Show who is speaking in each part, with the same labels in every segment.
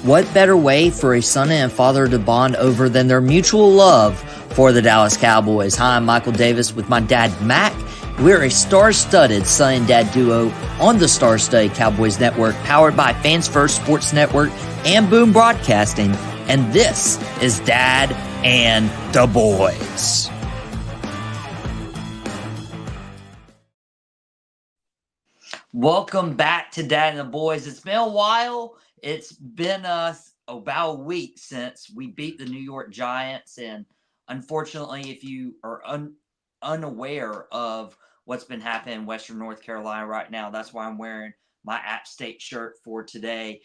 Speaker 1: What better way for a son and father to bond over than their mutual love for the Dallas Cowboys? Hi, I'm Michael Davis with my dad, Mac. We're a star-studded son and dad duo on the star-studded Cowboys Network, powered by Fans First Sports Network and Boom Broadcasting. And this is Dad and the Boys. Welcome back to Dad and the Boys. It's been a while. It's been about a week since we beat the New York Giants. And unfortunately, if you are unaware of what's been happening in Western North Carolina right now, that's why I'm wearing my App State shirt for today.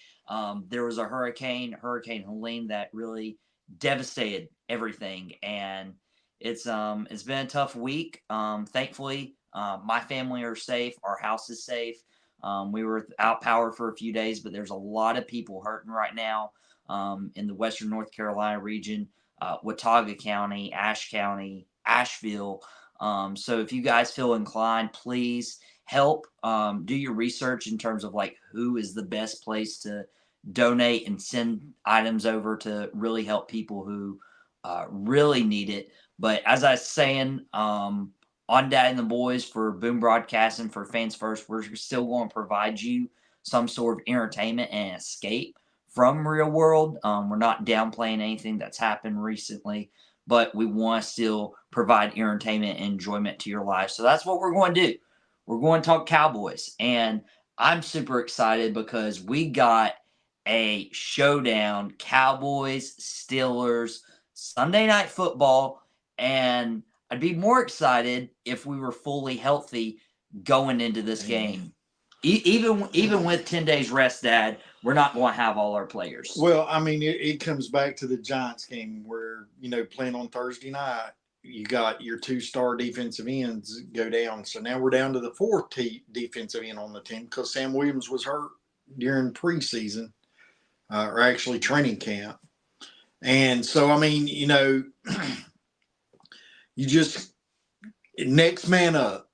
Speaker 1: There was a Hurricane Helene, that really devastated everything. And it's been a tough week. Thankfully, my family are safe. Our house is safe. We were without power for a few days, but there's a lot of people hurting right now in the Western North Carolina region, Watauga County, Ashe County, Asheville. So if you guys feel inclined, please help. Do your research in terms of like who is the best place to donate and send items over to really help people who really need it. But as I was saying, on Dad and the Boys for Boom Broadcasting, for Fans First, we're still going to provide you some sort of entertainment and escape from real world. We're not downplaying anything that's happened recently, but we want to still provide entertainment and enjoyment to your lives. So that's what we're going to do. We're going to talk Cowboys, and I'm super excited because we got a showdown, Cowboys-Steelers Sunday Night Football, and I'd be more excited if we were fully healthy going into this game. Even with 10 days rest, Dad, we're not going to have all our players.
Speaker 2: Well, I mean, it comes back to the Giants game where, playing on Thursday night, you got your two-star defensive ends go down. So now we're down to the fourth defensive end on the team because Sam Williams was hurt during preseason, or actually training camp. And so, I mean, you just next man up.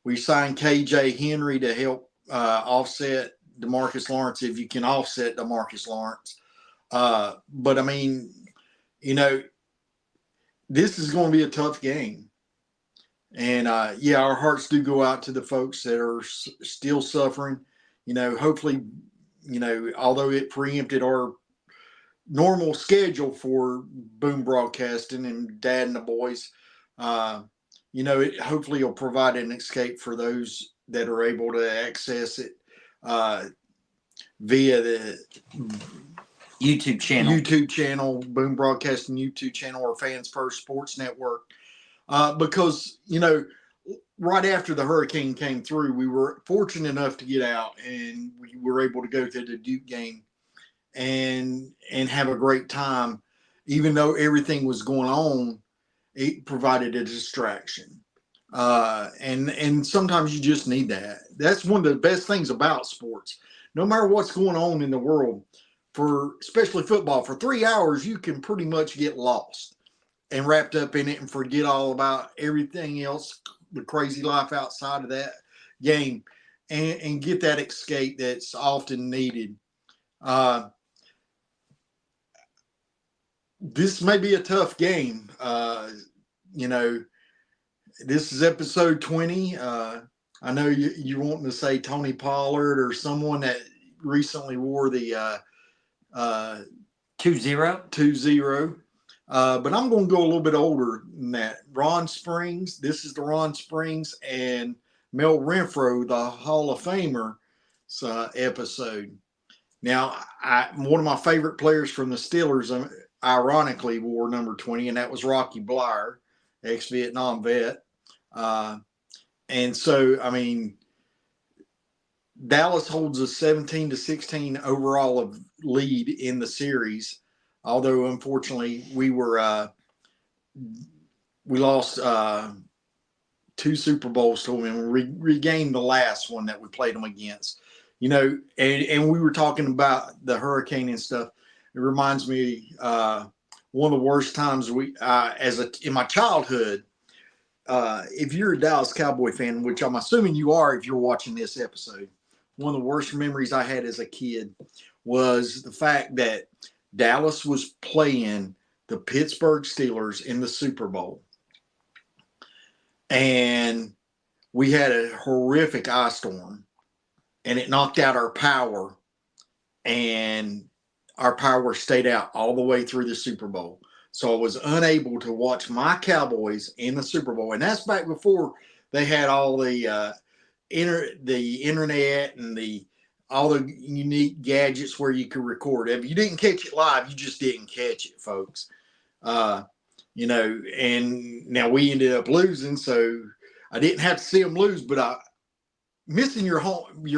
Speaker 2: We signed KJ Henry to help offset DeMarcus Lawrence, if you can offset DeMarcus Lawrence. But I mean, this is going to be a tough game. And our hearts do go out to the folks that are still suffering. Hopefully, although it preempted our normal schedule for Boom Broadcasting and Dad and the Boys, it hopefully will provide an escape for those that are able to access it via the
Speaker 1: YouTube channel,
Speaker 2: Boom Broadcasting YouTube channel, or Fans First Sports Network. Because, right after the hurricane came through, we were fortunate enough to get out, and we were able to go to the Duke game and have a great time. Even though everything was going on, it provided a distraction. And sometimes you just need that. That's one of the best things about sports. No matter what's going on in the world, especially football, for 3 hours, you can pretty much get lost and wrapped up in it and forget all about everything else, the crazy life outside of that game, and get that escape that's often needed. This may be a tough game. This is episode 20. I know you're wanting to say Tony Pollard or someone that recently wore the
Speaker 1: 2-0.
Speaker 2: But I'm going to go a little bit older than that. Ron Springs. This is the Ron Springs and Mel Renfro, the Hall of Famer, episode. Now, one of my favorite players from the Steelers, ironically, wore number 20, and that was Rocky Bleier, ex-Vietnam vet. And so, I mean, Dallas holds a 17-16 overall lead in the series. Although, unfortunately, we lost 2 Super Bowls to them, and we regained the last one that we played them against. And we were talking about the hurricane and stuff. It reminds me one of the worst times in my childhood. If you're a Dallas Cowboy fan, which I'm assuming you are if you're watching this episode, one of the worst memories I had as a kid was the fact that Dallas was playing the Pittsburgh Steelers in the Super Bowl. And we had a horrific ice storm, and it knocked out our power, and our power stayed out all the way through the Super Bowl. So I was unable to watch my Cowboys in the Super Bowl. And that's back before they had all the internet and all the unique gadgets where you could record. If you didn't catch it live, you just didn't catch it, folks. And now we ended up losing, so I didn't have to see them lose, but missing your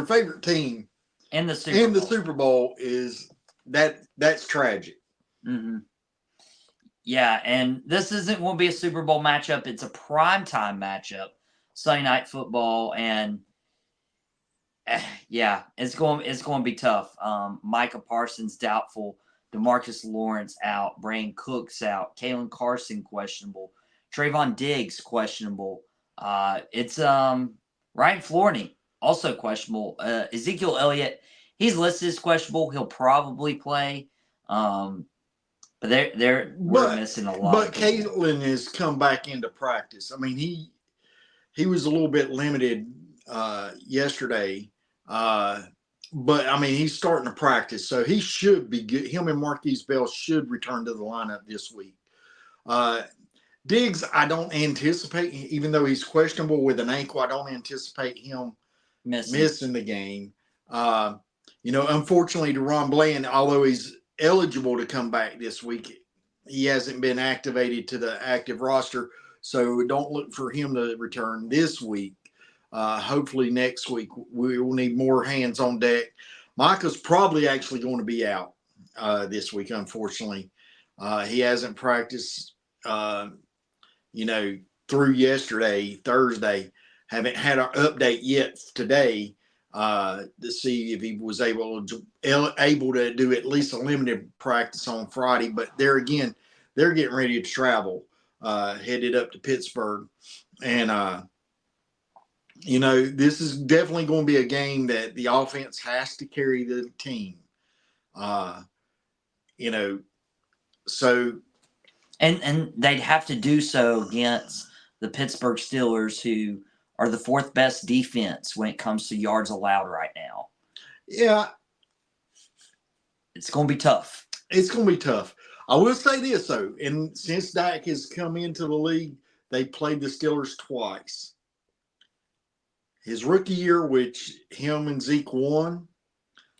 Speaker 2: favorite team
Speaker 1: in the Super
Speaker 2: Bowl is that's tragic.
Speaker 1: Mm-hmm. Yeah, and this isn't going to be a Super Bowl matchup. It's a primetime matchup, Sunday Night Football, and it's going to be tough. Micah Parsons doubtful, DeMarcus Lawrence out, Brandon Cooks out, Kalen Carson questionable, Trayvon Diggs questionable. It's Ryan Flournoy also questionable. Ezekiel Elliott, he's listed as questionable. He'll probably play. But we're missing a lot.
Speaker 2: But Caitlin has come back into practice. I mean, he was a little bit limited yesterday, but I mean he's starting to practice, so he should be good. Him and Marquise Bell should return to the lineup this week. Diggs, I don't anticipate, even though he's questionable with an ankle, I don't anticipate him missing the game. Unfortunately, Deron Bland, although he's eligible to come back this week, he hasn't been activated to the active roster, so don't look for him to return this week. Hopefully next week we will need more hands on deck. Micah's probably actually going to be out this week, unfortunately. He hasn't practiced through yesterday, Thursday. Haven't had our update yet today to see if he was able to do at least a limited practice on Friday. But there again, they're getting ready to travel, headed up to Pittsburgh. And, this is definitely going to be a game that the offense has to carry the team. So.
Speaker 1: And they'd have to do so against the Pittsburgh Steelers, who are the fourth best defense when it comes to yards allowed right now.
Speaker 2: Yeah.
Speaker 1: It's going to be tough.
Speaker 2: It's going to be tough. I will say this, though, and since Dak has come into the league, they played the Steelers twice. His rookie year, which him and Zeke won.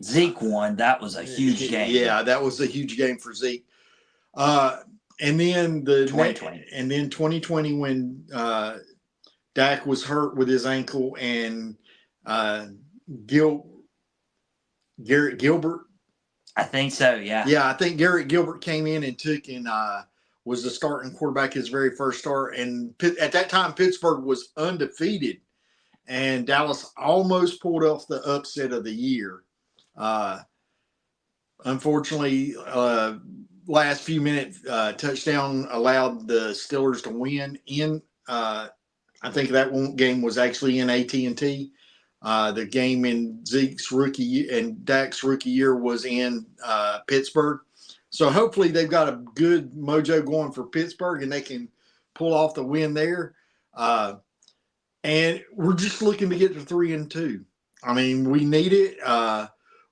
Speaker 1: That was a huge game.
Speaker 2: Yeah, that was a huge game for Zeke. And then
Speaker 1: 2020.
Speaker 2: And then 2020 when Dak was hurt with his ankle and Garrett Gilbert.
Speaker 1: I think so, yeah.
Speaker 2: Yeah, I think Garrett Gilbert came in and took and was the starting quarterback his very first start. And at that time, Pittsburgh was undefeated. And Dallas almost pulled off the upset of the year. Unfortunately, last few minute touchdown allowed the Steelers to win in I think that game was actually in AT&T. The game in Zeke's rookie and Dak's rookie year was in Pittsburgh. So hopefully they've got a good mojo going for Pittsburgh and they can pull off the win there. And we're just looking to get to 3-2. I mean, we need it.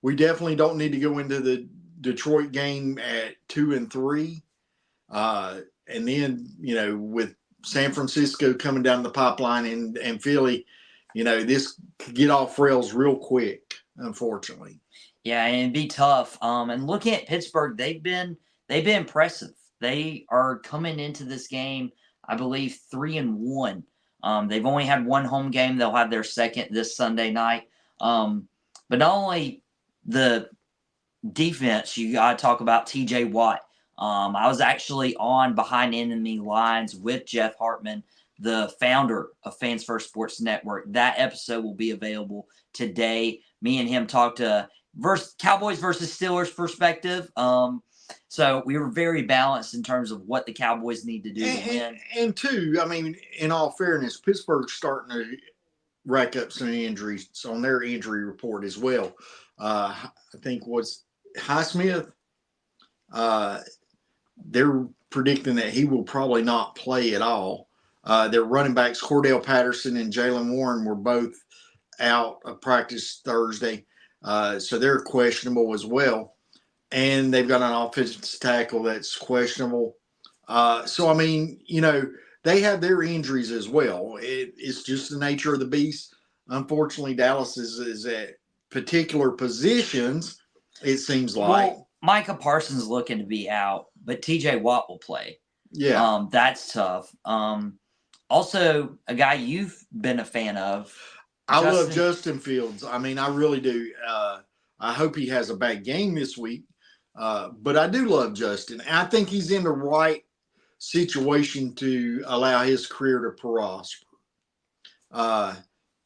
Speaker 2: We definitely don't need to go into the Detroit game at 2-3. And then, with San Francisco coming down the pipeline and Philly, this could get off rails real quick, unfortunately.
Speaker 1: Yeah, and it'd be tough. And looking at Pittsburgh, they've been impressive. They are coming into this game, I believe, 3-1. They've only had one home game. They'll have their second this Sunday night. But not only the defense, you got to talk about T.J. Watt. I was actually on Behind Enemy Lines with Jeff Hartman, the founder of Fans First Sports Network. That episode will be available today. Me and him talked to Cowboys versus Steelers perspective. So we were very balanced in terms of what the Cowboys need to do to win.
Speaker 2: And two, I mean, in all fairness, Pittsburgh's starting to rack up some injuries on their injury report as well. I think was Highsmith. Uh, they're predicting that he will probably not play at all. Their running backs, Cordell Patterson and Jalen Warren, were both out of practice Thursday. So they're questionable as well. And they've got an offensive tackle that's questionable. So, I mean, they have their injuries as well. It's just the nature of the beast. Unfortunately, Dallas is at particular positions, it seems like.
Speaker 1: Well, Micah Parsons looking to be out, but TJ Watt will play.
Speaker 2: Yeah.
Speaker 1: That's tough. Also, a guy you've been a fan of.
Speaker 2: I love Justin Fields. I mean, I really do. I hope he has a bad game this week. But I do love Justin. I think he's in the right situation to allow his career to prosper.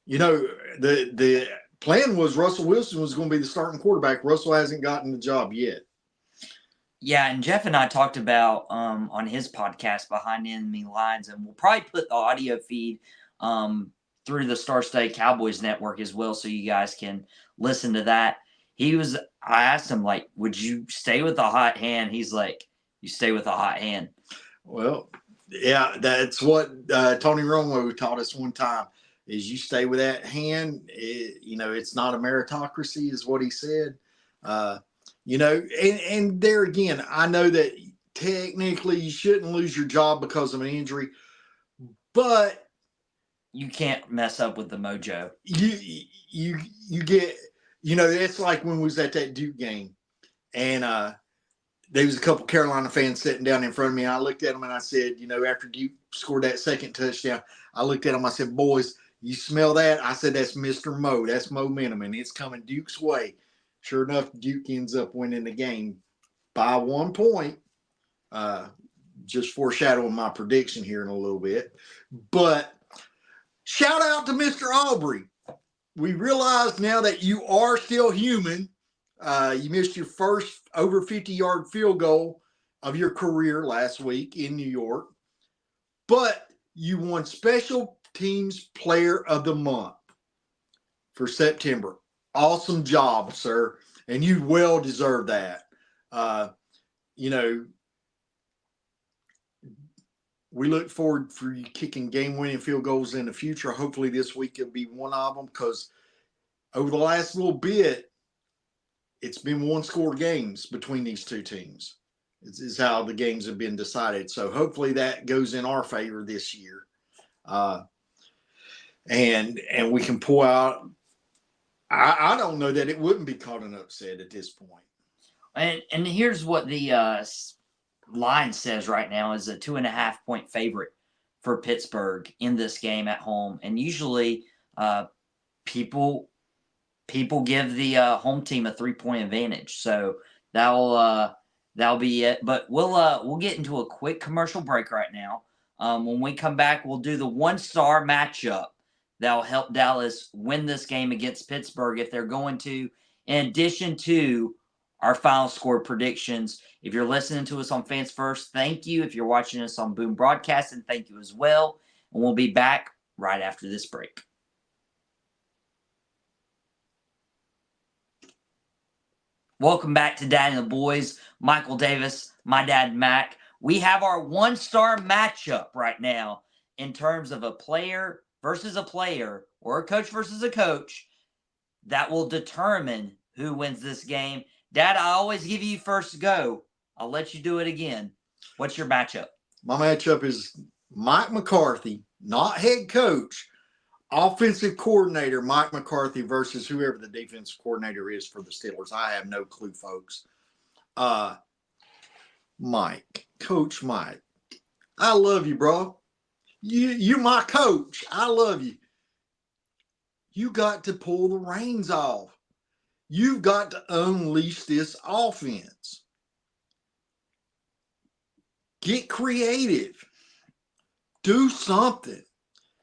Speaker 2: The plan was Russell Wilson was going to be the starting quarterback. Russell hasn't gotten the job yet.
Speaker 1: Yeah, and Jeff and I talked about on his podcast, Behind Enemy Lines, and we'll probably put the audio feed through the Star State Cowboys network as well, so you guys can listen to that. I asked him, like, would you stay with a hot hand? He's like, you stay with a hot hand.
Speaker 2: Well, yeah, that's what Tony Romo taught us one time, is you stay with that hand. It's not a meritocracy is what he said. And there again, I know that technically you shouldn't lose your job because of an injury, but
Speaker 1: you can't mess up with the mojo.
Speaker 2: You get, it's like when we was at that Duke game, and there was a couple Carolina fans sitting down in front of me. And I looked at them and I said, after Duke scored that second touchdown, I looked at them. I said, boys, you smell that? I said, that's Mr. Mo. That's momentum, and it's coming Duke's way. Sure enough, Duke ends up winning the game by 1 point. Just foreshadowing my prediction here in a little bit. But shout out to Mr. Aubrey. We realize now that you are still human. You missed your first over 50-yard field goal of your career last week in New York. But you won Special Teams Player of the Month for September. Awesome job, sir. And you well deserve that. We look forward for you kicking game-winning field goals in the future. Hopefully this week will be one of them, because over the last little bit, it's been one-score games between these two teams. Is how the games have been decided. So hopefully that goes in our favor this year. And we can pull out. I don't know that it wouldn't be called an upset at this point.
Speaker 1: And here's what the line says right now is a 2.5-point favorite for Pittsburgh in this game at home. And usually people give the home team a 3-point advantage. So that'll be it. But we'll get into a quick commercial break right now. When we come back, we'll do the one-star matchup that'll help Dallas win this game against Pittsburgh if they're going to, in addition to our final score predictions. If you're listening to us on Fans First, thank you. If you're watching us on Boom Broadcasting, thank you as well. And we'll be back right after this break. Welcome back to Dad and the Boys. Michael Davis, my dad, Mac. We have our one-star matchup right now in terms of a player versus a player, or a coach versus a coach, that will determine who wins this game. Dad, I always give you first go. I'll let you do it again. What's your matchup?
Speaker 2: My matchup is Mike McCarthy, not head coach, offensive coordinator Mike McCarthy versus whoever the defensive coordinator is for the Steelers. I have no clue, folks. Coach Mike, I love you, bro. You my coach. I love you. You got to pull the reins off. You've got to unleash this offense. Get creative. Do something.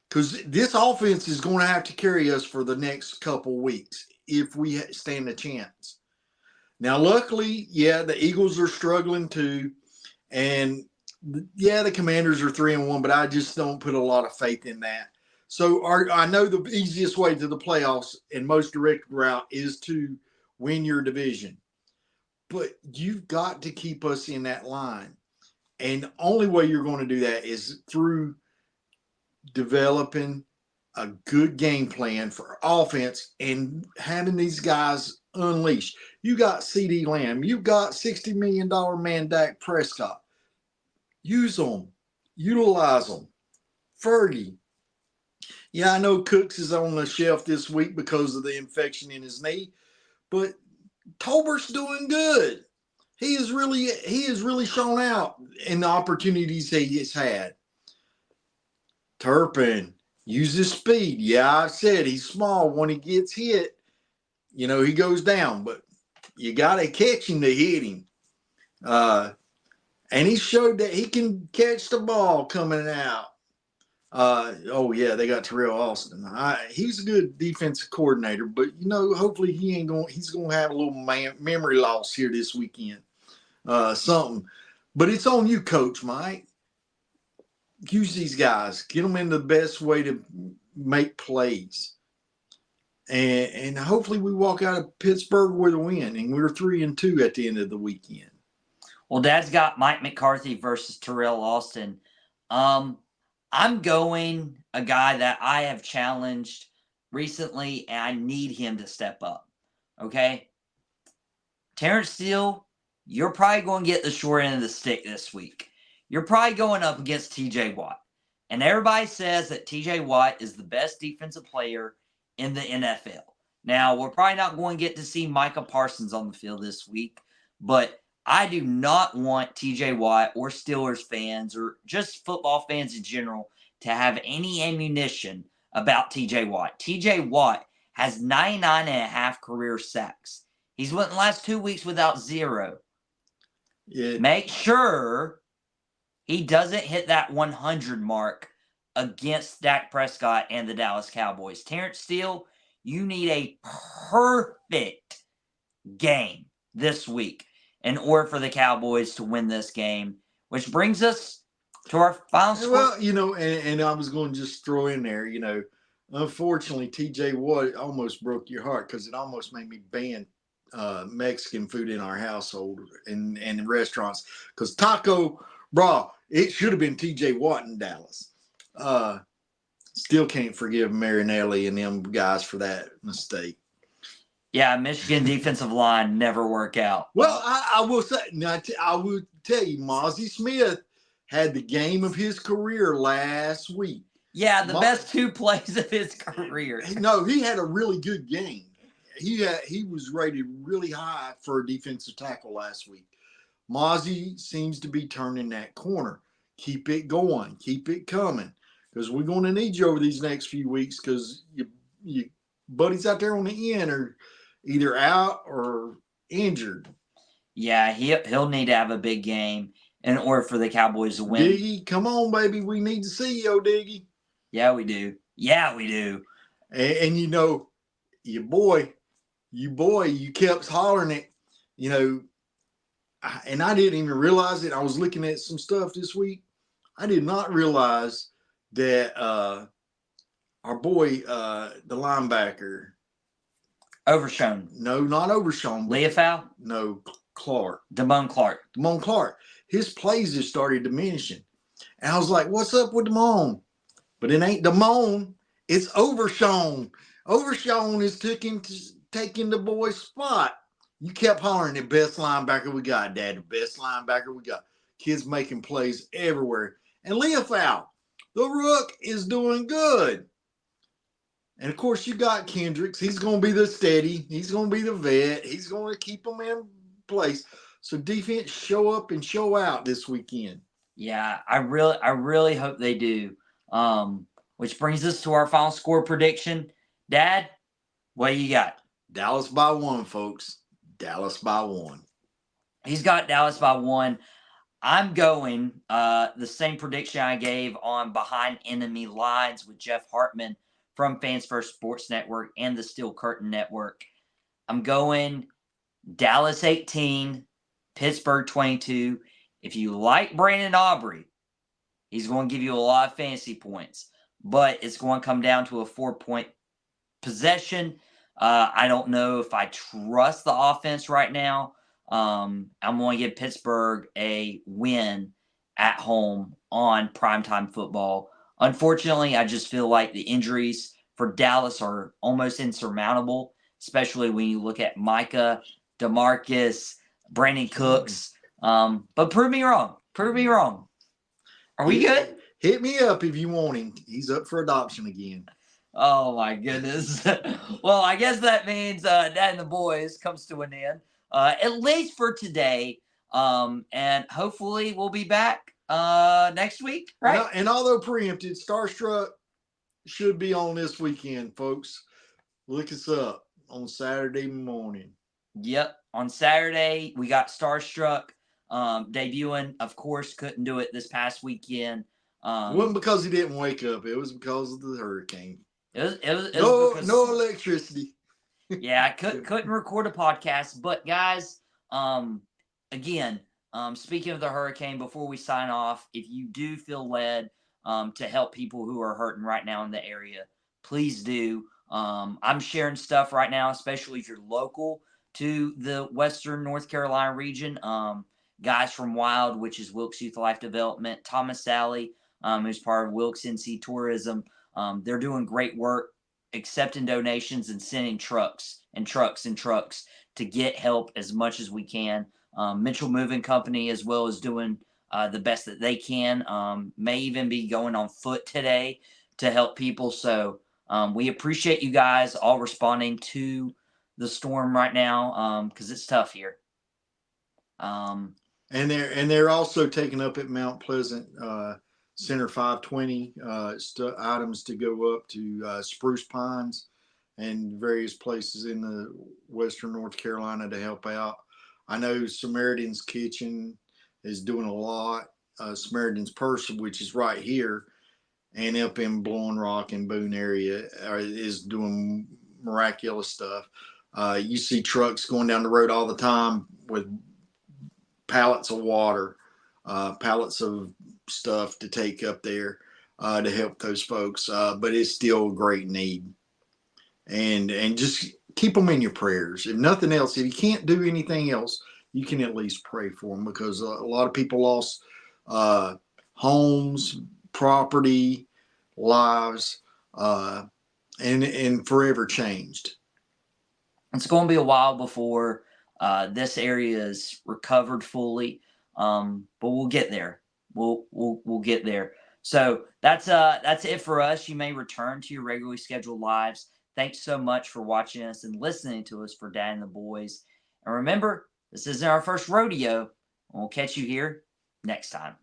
Speaker 2: Because this offense is going to have to carry us for the next couple weeks if we stand a chance. Now, luckily, the Eagles are struggling too. And, the Commanders are 3-1, but I just don't put a lot of faith in that. So I know the easiest way to the playoffs and most direct route is to win your division. But you've got to keep us in that line. And the only way you're going to do that is through developing a good game plan for offense and having these guys unleashed. You got CD Lamb, you got $60 million man Dak Prescott. Use them, utilize them. Fergie. Yeah, I know Cooks is on the shelf this week because of the infection in his knee, but Tolbert's doing good. He has really shown out in the opportunities he has had. Turpin uses speed. Yeah, I said he's small. When he gets hit, he goes down, but you got to catch him to hit him. And he showed that he can catch the ball coming out. They got Terrell Austin. He's a good defensive coordinator, but hopefully he's gonna have a little memory loss here this weekend. Something, but it's on you, Coach Mike. Use these guys, get them in the best way to make plays, and hopefully we walk out of Pittsburgh with a win, and we're 3-2 at the end of the weekend.
Speaker 1: Well, Dad's got Mike McCarthy versus Terrell Austin. I'm going a guy that I have challenged recently, and I need him to step up. Okay? Terrence Steele, you're probably going to get the short end of the stick this week. You're probably going up against TJ Watt. And everybody says that TJ Watt is the best defensive player in the NFL. Now, we're probably not going to get to see Micah Parsons on the field this week, but I do not want TJ Watt or Steelers fans or just football fans in general to have any ammunition about TJ Watt. TJ Watt has 99.5 career sacks. He's went the last 2 weeks without 0.
Speaker 2: Yeah.
Speaker 1: Make sure he doesn't hit that 100 mark against Dak Prescott and the Dallas Cowboys. Terrence Steele, you need a perfect game this week in order for the Cowboys to win this game, which brings us to our final score.
Speaker 2: Well, and I was going to just throw in there, unfortunately, TJ Watt almost broke your heart because it almost made me ban Mexican food in our household and in restaurants because it should have been TJ Watt in Dallas. Still can't forgive Marinelli and them guys for that mistake.
Speaker 1: Yeah, Michigan defensive line never work out.
Speaker 2: Well, I will say, I will tell you, Mozzie Smith had the game of his career last week.
Speaker 1: Yeah, the best 2 plays of his career.
Speaker 2: No, he had a really good game. He was rated really high for a defensive tackle last week. Mozzie seems to be turning that corner. Keep it going. Keep it coming. Because we're going to need you over these next few weeks because your buddies out there on the end are either out or injured.
Speaker 1: Yeah, he'll need to have a big game in order for the Cowboys to win.
Speaker 2: Diggy, come on, baby. We need to see you, Diggy.
Speaker 1: Yeah, we do. Yeah, we do.
Speaker 2: And your boy, you kept hollering it, and I didn't even realize it. I was looking at some stuff this week. I did not realize that our boy, the linebacker,
Speaker 1: Overshown.
Speaker 2: No, not Overshown.
Speaker 1: Leofau?
Speaker 2: No, Clark.
Speaker 1: Damone
Speaker 2: Clark. His plays just started diminishing. And I was like, what's up with Damone? But it ain't Damone. It's Overshown. Overshown is taking the boy's spot. You kept hollering, the best linebacker we got, Dad. The best linebacker we got. Kids making plays everywhere. And Leofau, the rook, is doing good. And, of course, you got Kendricks. He's going to be the steady. He's going to be the vet. He's going to keep them in place. So, defense, show up and show out this weekend.
Speaker 1: Yeah, I really hope they do. Which brings us to our final score prediction. Dad, what do you got?
Speaker 2: Dallas by 1, folks. Dallas by 1.
Speaker 1: He's got Dallas by 1. I'm going the same prediction I gave on Behind Enemy Lines with Jeff Hartman from Fans First Sports Network and the Steel Curtain Network. I'm going Dallas 18, Pittsburgh 22. If you like Brandon Aubrey, he's going to give you a lot of fantasy points. but it's going to come down to a 4-point possession. I don't know if I trust the offense right now. I'm going to give Pittsburgh a win at home on primetime football. Unfortunately, I just feel like the injuries for Dallas are almost insurmountable, especially when you look at Micah, DeMarcus, Brandon Cooks. But prove me wrong. Prove me wrong. Are we good?
Speaker 2: Hit me up if you want him. He's up for adoption again.
Speaker 1: Oh my goodness. Well, I guess that means Dad and the Boys comes to an end, at least for today. And hopefully we'll be back next week, right?
Speaker 2: And although preempted, Starstruck should be on this weekend, folks. Look us up on Saturday morning.
Speaker 1: Yep. On Saturday, we got Starstruck debuting. Of course, couldn't do it this past weekend.
Speaker 2: It wasn't because he didn't wake up. It was because of the hurricane.
Speaker 1: It was because,
Speaker 2: no electricity.
Speaker 1: Yeah, I couldn't record a podcast. But guys, again, speaking of the hurricane, before we sign off, if you do feel led to help people who are hurting right now in the area, please do. I'm sharing stuff right now, especially if you're local to the Western North Carolina region. Guys from Wild, which is Wilkes Youth Life Development, Thomas Sally, who's part of Wilkes NC Tourism. They're doing great work accepting donations and sending trucks to get help as much as we can. Mitchell Moving Company as well is doing the best that they can. May even be going on foot today to help people. So we appreciate you guys all responding to the storm right now because it's tough here.
Speaker 2: And they're also taking up at Mount Pleasant Center 520 items to go up to Spruce Pines and various places in the Western North Carolina to help out. I know Samaritan's Kitchen is doing a lot. Samaritan's Purse, which is right here, and up in Blowing Rock and Boone area, is doing miraculous stuff. You see trucks going down the road all the time with pallets of water, pallets of stuff to take up there to help those folks. But it's still a great need. And just keep them in your prayers. If nothing else, if you can't do anything else, you can at least pray for them because a lot of people lost homes, property, lives, and forever changed.
Speaker 1: It's going to be a while before this area is recovered fully, but we'll get there. We'll get there. So that's it for us. You may return to your regularly scheduled lives. Thanks so much for watching us and listening to us for Dad and the Boys. And remember, this isn't our first rodeo. We'll catch you here next time.